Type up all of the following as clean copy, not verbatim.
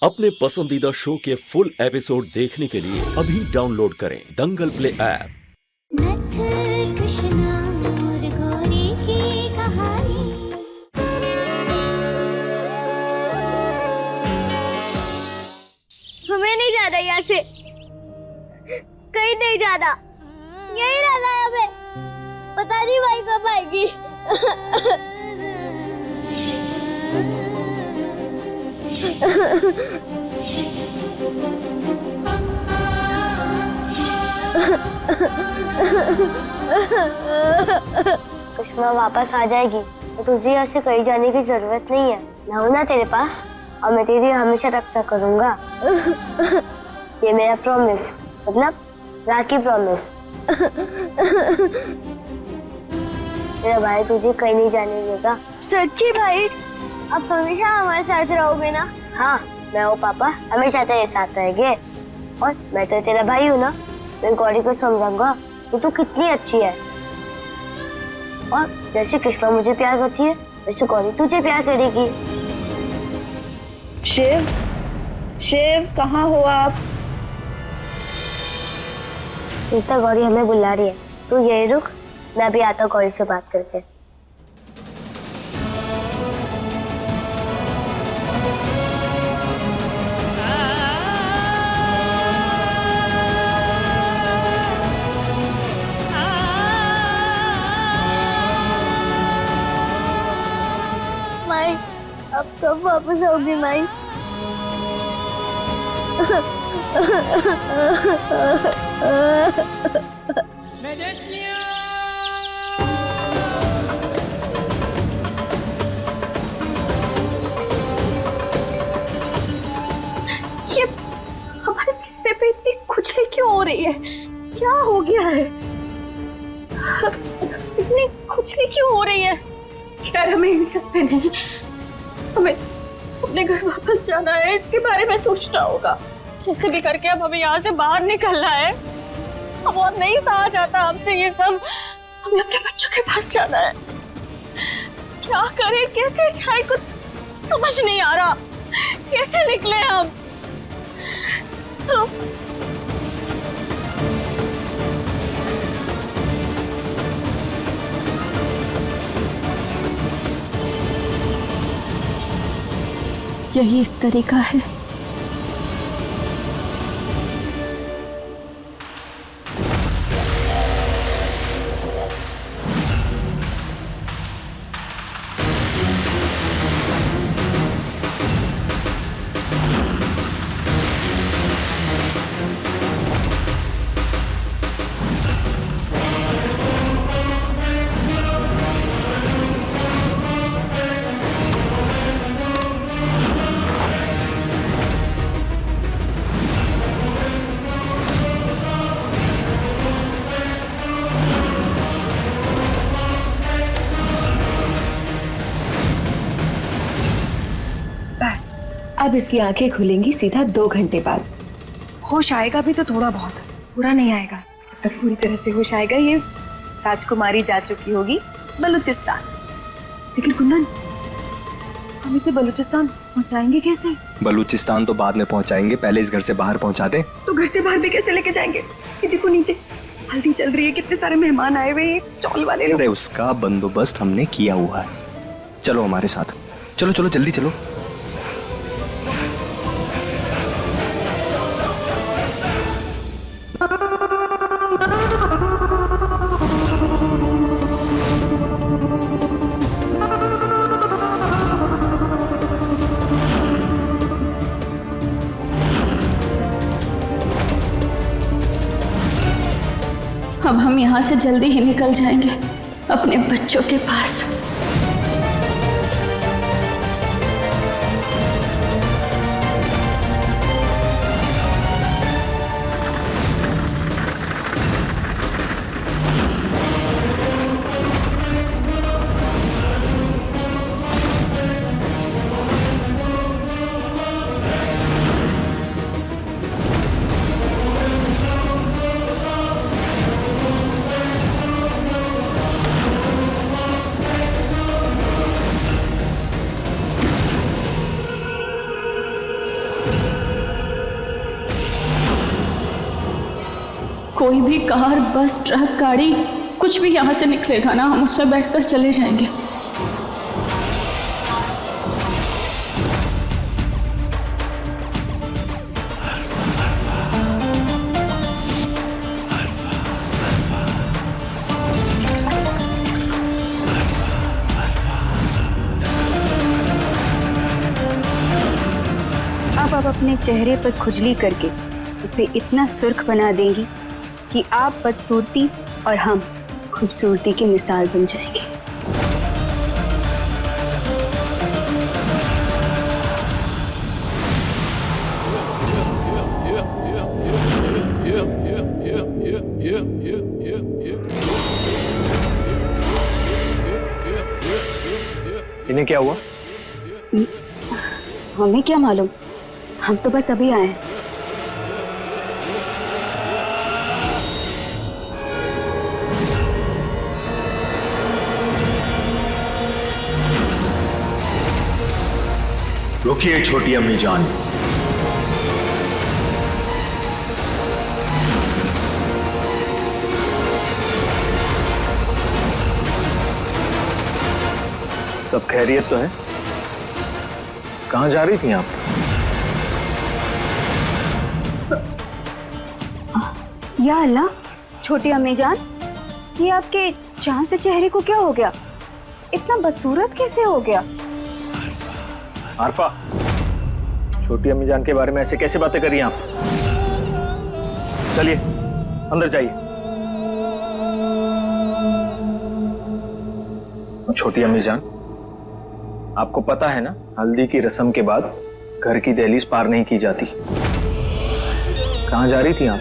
अपने पसंदीदा शो के फुल एपिसोड देखने के लिए अभी डाउनलोड करें दंगल प्ले ऐप। नथ कृष्णा और गौरी की कहानी। हमें नहीं जाना यहाँ से, कहीं नहीं जाना, यही रहना है हमें। पता नहीं भाई कब आएगी। कृष्णा वापस आ जाएगी तो तुझे यहाँ से कहीं जाने की जरूरत नहीं है। मैं हूं ना तेरे पास और मैं तेरी हमेशा रक्षा करूंगा। ये मेरा प्रॉमिस, मतलब राखी प्रॉमिस। मेरा भाई तुझे कहीं नहीं जाने देगा। सच्ची भाई, अब हमेशा हमारे साथ रहोगे ना? हाँ, मैं हूँ पापा, हमेशा तेरे साथ रहेंगे। और मैं तो तेरा भाई हूँ ना, मैं गौरी को समझाऊंगा कि तू कितनी अच्छी है। और जैसे कृष्णा मुझे प्यार करती है वैसे गौरी तुझे प्यार करेगी। शिव, शिव कहाँ हो आप? इतना गौरी हमें बुला रही है, तू यही रुक, मैं अभी आता हूँ गौरी से बात करके। माई, अब कब वापस आओगी माई? ये हमारे चेहरे पे इतनी खुजली क्यों हो रही है? क्या हो गया है? इतनी खुजली क्यों हो रही है? यार हमें इन सब पे नहीं, हमें अपने घर वापस जाना है, इसके बारे में सोचना होगा। कैसे भी करके अब हमें यहाँ से बाहर निकलना है। अब और नहीं सहा जाता हमसे ये सब। हमें अपने बच्चों के पास जाना है। क्या करें, कैसे जाए, कुछ समझ नहीं आ रहा। कैसे निकले हम? तो यही एक तरीका है। बस अब इसकी आंखें खुलेंगी सीधा 2 घंटे बाद। होश आएगा भी तो थोड़ा बहुत, पूरा नहीं आएगा। जब तक पूरी तरह से होश आएगा ये राजकुमारी जा चुकी होगी बलूचिस्तान। लेकिन कुंदन, हम इसे बलूचिस्तान पहुंचाएंगे कैसे? बलूचिस्तान तो बाद में पहुंचाएंगे, पहले इस घर से बाहर पहुंचा दें। तो घर से बाहर भी कैसे लेके जाएंगे? ये देखो नीचे हल्दी चल रही है, कितने सारे मेहमान आए हुए हैं, चौल वाले लोग। अरे उसका बंदोबस्त हमने किया हुआ है। चलो हमारे साथ, चलो चलो जल्दी चलो। अब हम यहाँ से जल्दी ही निकल जाएंगे अपने बच्चों के पास। कोई भी कार, बस, ट्रक, गाड़ी कुछ भी यहाँ से निकलेगा ना, हम उसमें बैठकर चले जाएंगे। आप अपने चेहरे पर खुजली करके उसे इतना सुर्ख बना देंगी कि आप बदसूरती और हम खूबसूरती की मिसाल बन जाएंगे। इन्हें क्या हुआ? हमें क्या मालूम, हम तो बस अभी आए हैं। रुकिए छोटी अम्मी जान, सब खैरियत तो है? कहाँ जा रही थी आप? या अल्लाह, छोटी अम्मी जान, ये आपके चांद से चेहरे को क्या हो गया? इतना बदसूरत कैसे हो गया? आरफा, छोटी अम्मी जान के बारे में ऐसे कैसे बातें करी आप? चलिए अंदर जाइए। छोटी अम्मी जान, आपको पता है ना, हल्दी की रस्म के बाद घर की दहलीज पार नहीं की जाती। कहाँ जा रही थी आप?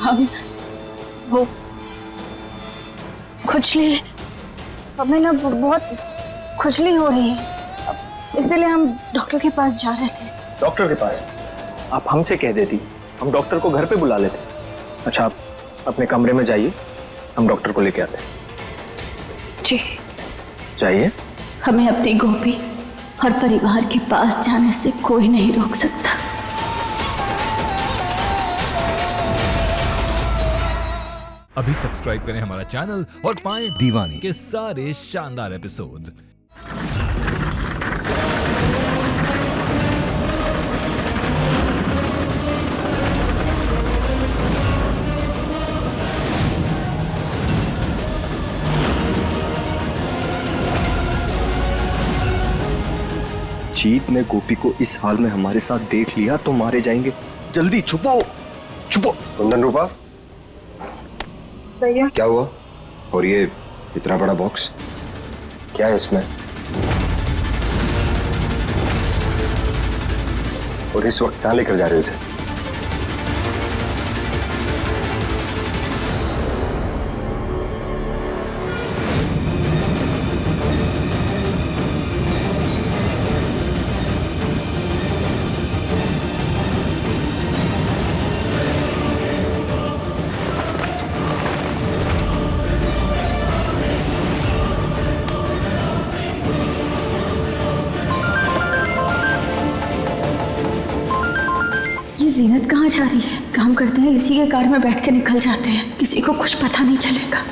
हम वो खुजली, हमें ना बहुत खुजली हो रही है, इसलिए हम डॉक्टर के पास जा रहे थे। डॉक्टर के पास? आप हमसे कह देती, हम डॉक्टर को घर पे बुला लेते। अच्छा, आप अपने कमरे में जाइए, हम डॉक्टर को लेके आते हैं। जी जाइए। हमें अपनी गोपी और परिवार के पास जाने से कोई नहीं रोक सकता। अभी सब्सक्राइब करें हमारा चैनल और पाएं दीवानी के सारे शानदार एपिसोड्स। जीत ने गोपी को इस हाल में हमारे साथ देख लिया तो मारे जाएंगे। जल्दी छुपो छुपो। कुंदन रूपा, भैया क्या हुआ? और ये इतना बड़ा बॉक्स क्या है इसमें? और इस वक्त कहाँ लेकर जा रहे हो इसे? जीनत कहाँ जा रही है? काम करते हैं, इसी के कार में बैठ के निकल जाते हैं, किसी को कुछ पता नहीं चलेगा।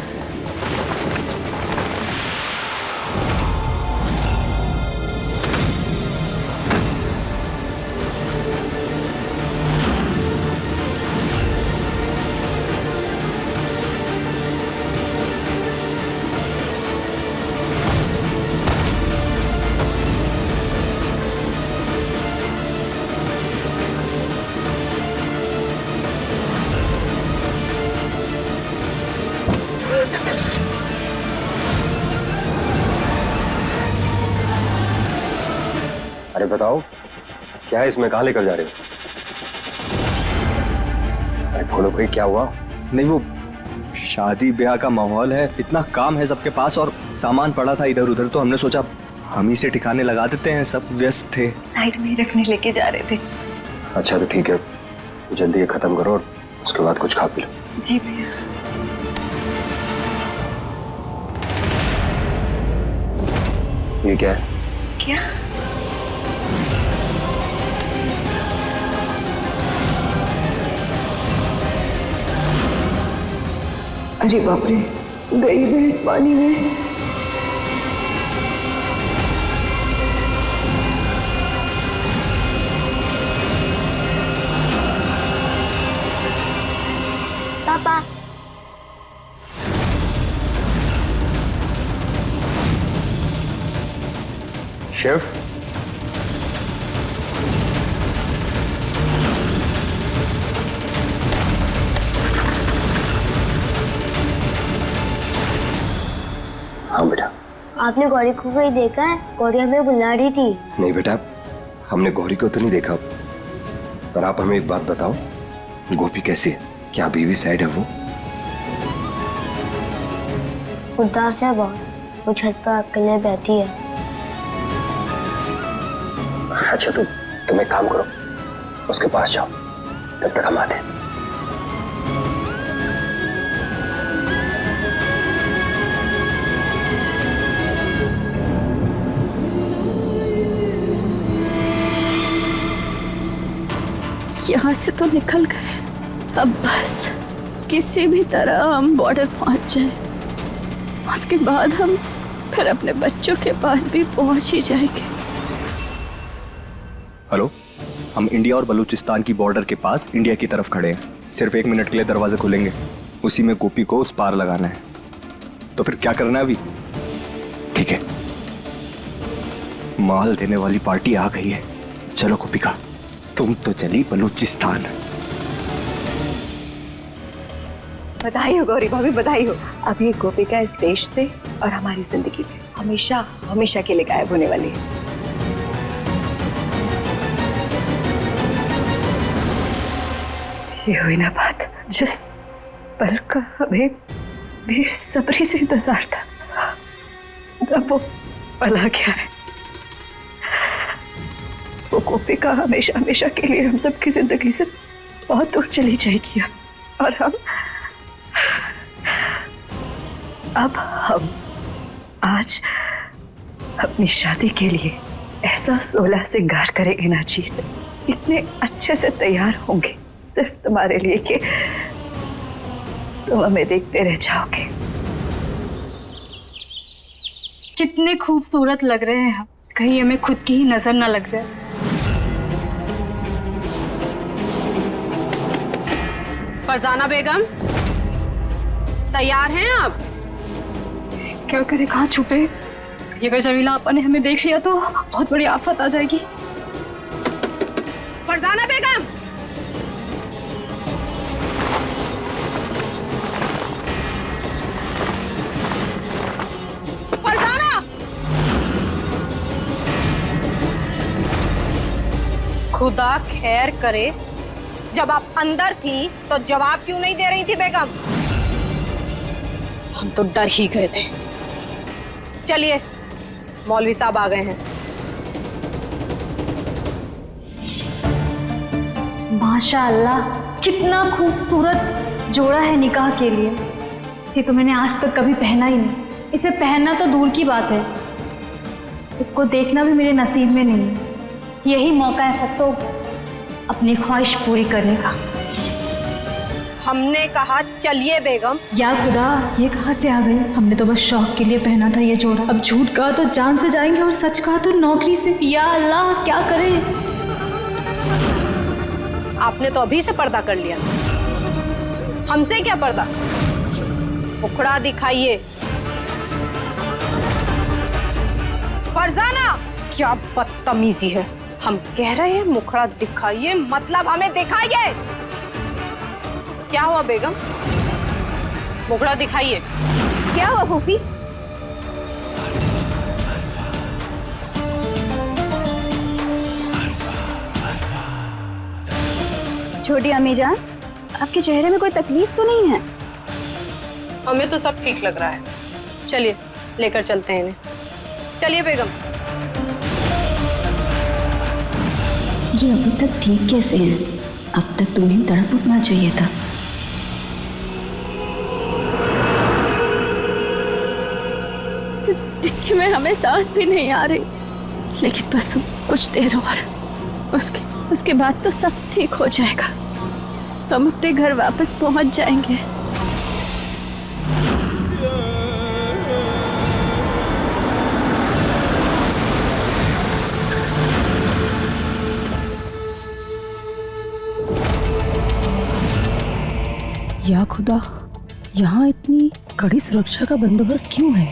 अरे बताओ, क्या है इसमें? कहाँ लेकर जा रहे हो? अरे बोलो भाई, क्या हुआ? नहीं, वो शादी ब्याह का माहौल है, इतना काम है सबके पास और सामान पड़ा था इधर उधर, तो हमने सोचा हम ही से ठिकाने लगा देते हैं। सब व्यस्त थे, साइड में रखने लेके जा रहे थे। अच्छा तो ठीक है, जल्दी ये खत्म करो और उसके बाद कुछ खा पी लो। जी भैया। ये क्या है? क्या? अरे बाप रे, गई भैंस पानी में। पापा, शेफ, हाँ बेटा। आपने गौरी को कहीं देखा है? गौरी हमें बुला रही थी। नहीं बेटा, हमने गौरी को तो नहीं देखा, पर आप हमें एक बात बताओ, गोपी कैसी है? क्या अभी भी सैड है वो? उदास है बहुत, वो छत पर अकेले बैठी है। अच्छा तुम एक काम करो, उसके पास जाओ, तब तक हम आते हैं। यहाँ से तो निकल गए, अब बस किसी भी तरह हम बॉर्डर पहुंच जाए, उसके बाद हम फिर अपने बच्चों के पास भी पहुंच ही जाएंगे। हेलो, हम इंडिया और बलूचिस्तान की बॉर्डर के पास इंडिया की तरफ खड़े हैं। सिर्फ 1 मिनट के लिए दरवाजे खुलेंगे, उसी में गोपी को उस पार लगाना है। तो फिर क्या करना है अभी? ठीक है, माल देने वाली पार्टी आ गई है। चलो गोपिका, तुम तो चली बलूचिस्तान। बधाई हो गौरी भाभी, बधाई हो। अब ये गोपिका इस देश से और हमारी जिंदगी से हमेशा हमेशा के लिए गायब होने वाली है। ये हुई ना बात जिस पल का हमें बेसब्री से इंतजार था, अब वो पल आ गया है। वो गोपिका हमेशा हमेशा के लिए हम सबकी जिंदगी से बहुत दूर चली जाएगी, और हम आज अपनी शादी के लिए ऐसा 16 श्रृंगार करेंगे ना जी, इतने अच्छे से तैयार होंगे सिर्फ तुम्हारे लिए कि तुम हमें देखते रह जाओगे। कितने खूबसूरत लग रहे हैं हम, कहीं हमें खुद की ही नजर ना लग जाए। फरजाना बेगम, तैयार हैं आप? क्या करें, कहाँ छुपे? अगर जमीला आपा ने हमें देख लिया तो बहुत बड़ी आफत आ जाएगी। फरजाना बेगम, फरजाना! खुदा खैर करे, जब आप अंदर थी तो जवाब क्यों नहीं दे रही थी बेगम? हम तो डर ही गए थे। चलिए, मौलवी साहब आ गए हैं। माशाअल्लाह, कितना खूबसूरत जोड़ा है निकाह के लिए। इसे तो मैंने आज तक कभी पहना ही नहीं। इसे पहनना तो दूर की बात है, इसको देखना भी मेरे नसीब में नहीं है। यही मौका है तो अपनी ख्वाहिश पूरी करने का। हमने कहा चलिए बेगम। या खुदा, ये कहाँ से आ गए? हमने तो बस शौक के लिए पहना था ये जोड़ा। अब झूठ कहा तो जान से जाएंगे और सच कहा तो नौकरी से। या अल्लाह, क्या करें? आपने तो अभी से पर्दा कर लिया, हमसे क्या पर्दा? मुखड़ा दिखाइए। फरजाना, क्या बदतमीजी है। हम कह रहे हैं मुखड़ा दिखाइए, मतलब हमें दिखाइए। क्या हुआ बेगम? मुखड़ा दिखाइए। क्या हुआ फूफी? छोटी अम्मी जान, आपके चेहरे में कोई तकलीफ तो नहीं है? हमें तो सब ठीक लग रहा है। चलिए लेकर चलते हैं इन्हें। चलिए बेगम। ये अभी तक ठीक कैसे हैं? अब तक तो उन्हें तड़प उठना चाहिए था। इस डिक्की में हमें सांस भी नहीं आ रही, लेकिन बस कुछ देर और, उसके बाद तो सब ठीक हो जाएगा। हम अपने घर वापस पहुंच जाएंगे। या खुदा, यहाँ इतनी कड़ी सुरक्षा का बंदोबस्त क्यों है?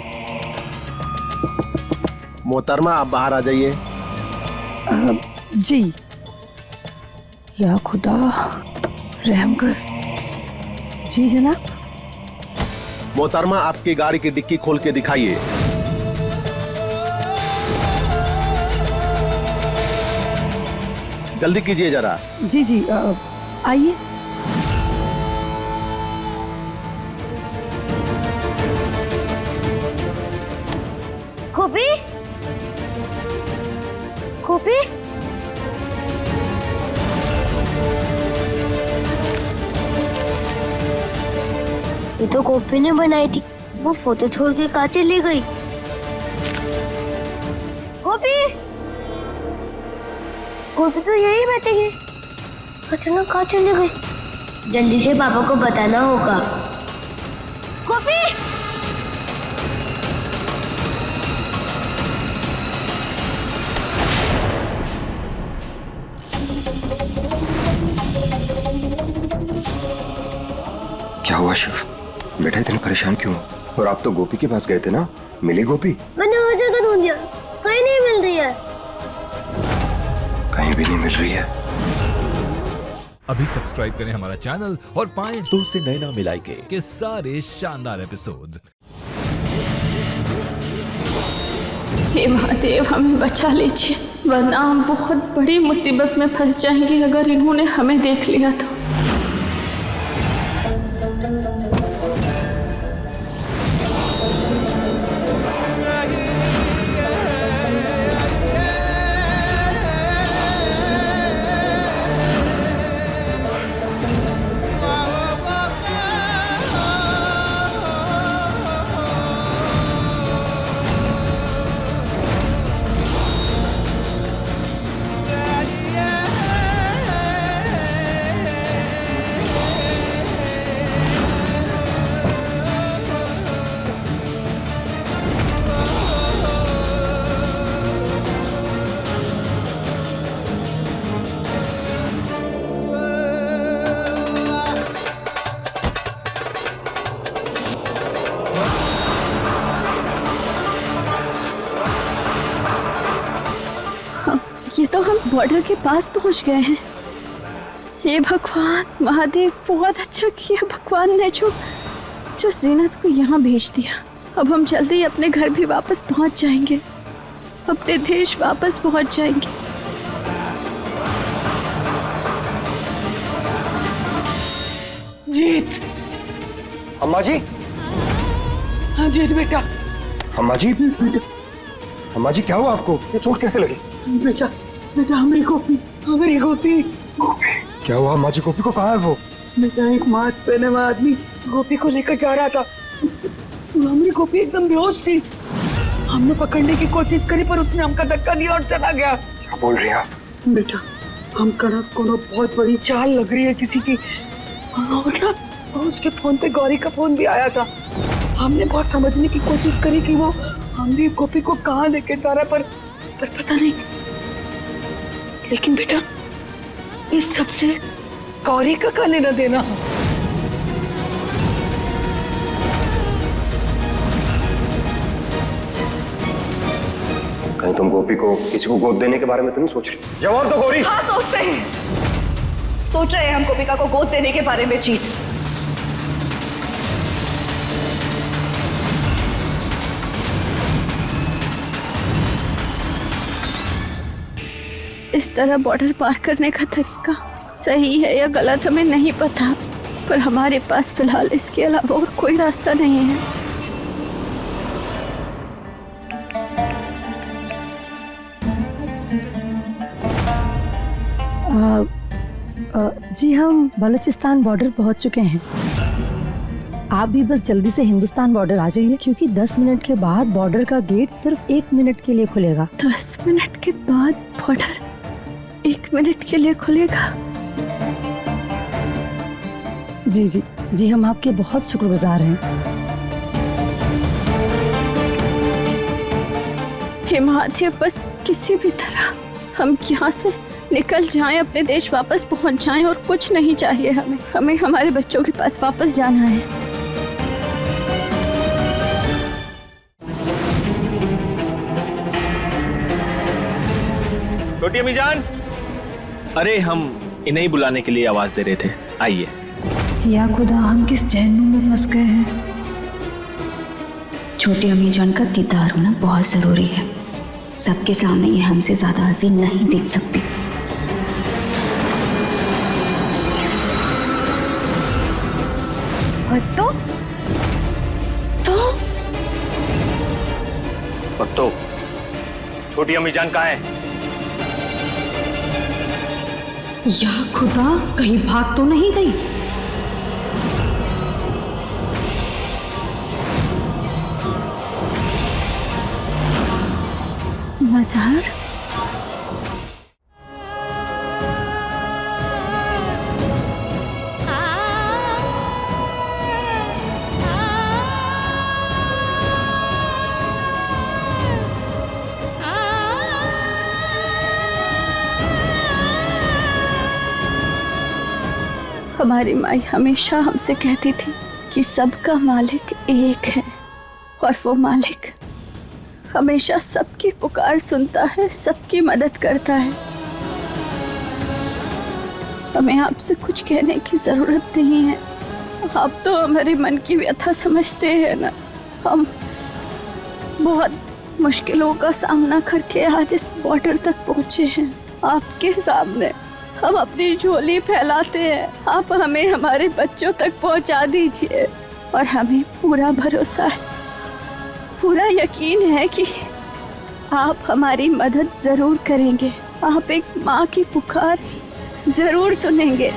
मोहतरमा आप बाहर आ जाइए। जी। या खुदा, रहम कर। जी जनाब। मोहतरमा आपकी गाड़ी की डिक्की खोल के दिखाइए। जल्दी कीजिए जरा। जी जी, आइए। गोपी, गोपी, ये तो गोपी ने बनाई थी। वो फोटो छोड़ के कहाँ चली गई? गोपी, गोपी तो यही बैठेगी। अचानक कहाँ चली गई? जल्दी से पापा को बताना होगा। गोपी, क्या हुआ शिव? बेटा इतने परेशान क्यों हो? और आप तो गोपी के पास गए थे ना, मिली गोपी? मैंने हर जगह ढूंढ लिया, कहीं नहीं मिल रही है। कहीं भी नहीं मिल रही है। अभी सब्सक्राइब करें हमारा चैनल और पाएं तो से नैना मिलाई के सारे शानदार एपिसोड्स। हे महादेव, हमें बचा लीजिए, वरना हम बहुत बड़ी मुसीबत में फंस जाएंगे अगर इन्होंने हमें देख लिया तो। ये तो हम बॉर्डर के पास पहुंच गए हैं। ये भगवान महादेव, बहुत अच्छा किया भगवान ने जो जीनत को यहाँ भेज दिया। अब हम जल्दी अपने घर भी वापस पहुंच जाएंगे, अपने देश वापस पहुंच जाएंगे। जीत, अम्मा जी। हाँ जीत बेटा। अम्मा जी, अम्मा जी क्या हुआ आपको? ये चोट कैसे लगी? बेटा, बेटा हमारी गोपी, हमारी गोपी। क्या हुआ अम्मा जी? गोपी को कहाँ है वो? बेटा एक मास्क पहने हुआ आदमी गोपी को लेकर जा रहा था। हमारी गोपी एकदम बेहोश थी। हमने पकड़ने की कोशिश करी पर उसने हमका धक्का दिया और चला गया। क्या बोल रही हैं आप? बेटा हम कनक को बहुत बड़ी चाल लग रही है किसी की। और ना उसके फोन पे गौरी का फोन भी आया था। हमने बहुत समझने की कोशिश करी कि वो हमारी गोपी को कहाँ लेके जा रहा, पर पता नहीं। लेकिन बेटा इस सबसे गौरी का क्या लेना देना? कहीं तुम गोपी को किसी को गोद देने के बारे में तो नहीं सोच रही? जवाब दो गौरी। हाँ सोच रहे हैं हम गोपिका को गोद देने के बारे में। जीत, इस तरह बॉर्डर पार करने का तरीका सही है या गलत हमें नहीं पता, पर हमारे पास फिलहाल इसके अलावा और कोई रास्ता नहीं है। जी हम बलूचिस्तान बॉर्डर पहुंच चुके हैं। आप भी बस जल्दी से हिंदुस्तान बॉर्डर आ जाइए, क्योंकि 10 मिनट के बाद बॉर्डर का गेट सिर्फ 1 मिनट के लिए खुलेगा। 10 मिनट के बाद बॉर्डर 1 मिनट के लिए खुलेगा? जी जी जी, हम आपके बहुत शुक्रगुजार हैं। हे महादेव, बस किसी भी तरह हम यहाँ से निकल जाएं, अपने देश वापस पहुंच जाएं और कुछ नहीं चाहिए हमें। हमें हमारे बच्चों के पास वापस जाना है। छोटी अम्मी जान, अरे हम इन्हें ही बुलाने के लिए आवाज दे रहे थे, आइए। या खुदा, हम किस जहन्नुम में फंस गए हैं। छोटी अम्मी जान का दीदार होना बहुत जरूरी है। सबके सामने ये हमसे ज्यादा हसीन नहीं दिख सकती। तो छोटी अम्मी जान कहाँ है? या खुदा, कहीं भाग तो नहीं गई? मज़हर, हमारी माई हमेशा हमसे कहती थी कि सबका मालिक एक है और वो मालिक हमेशा सबकी पुकार सुनता है, सबकी मदद करता है। हमें आपसे कुछ कहने की जरूरत नहीं है। आप तो हमारे मन की व्यथा समझते हैं ना। हम बहुत मुश्किलों का सामना करके आज इस बॉर्डर तक पहुंचे हैं। आपके सामने हम अपनी झोली फैलाते हैं। आप हमें हमारे बच्चों तक पहुंचा दीजिए और हमें पूरा भरोसा है, पूरा यकीन है कि आप हमारी मदद जरूर करेंगे। आप एक माँ की पुकार जरूर सुनेंगे।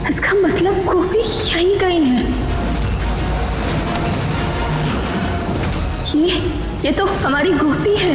इसका मतलब गोपी यहीं गई है। ये तो हमारी गोपी है।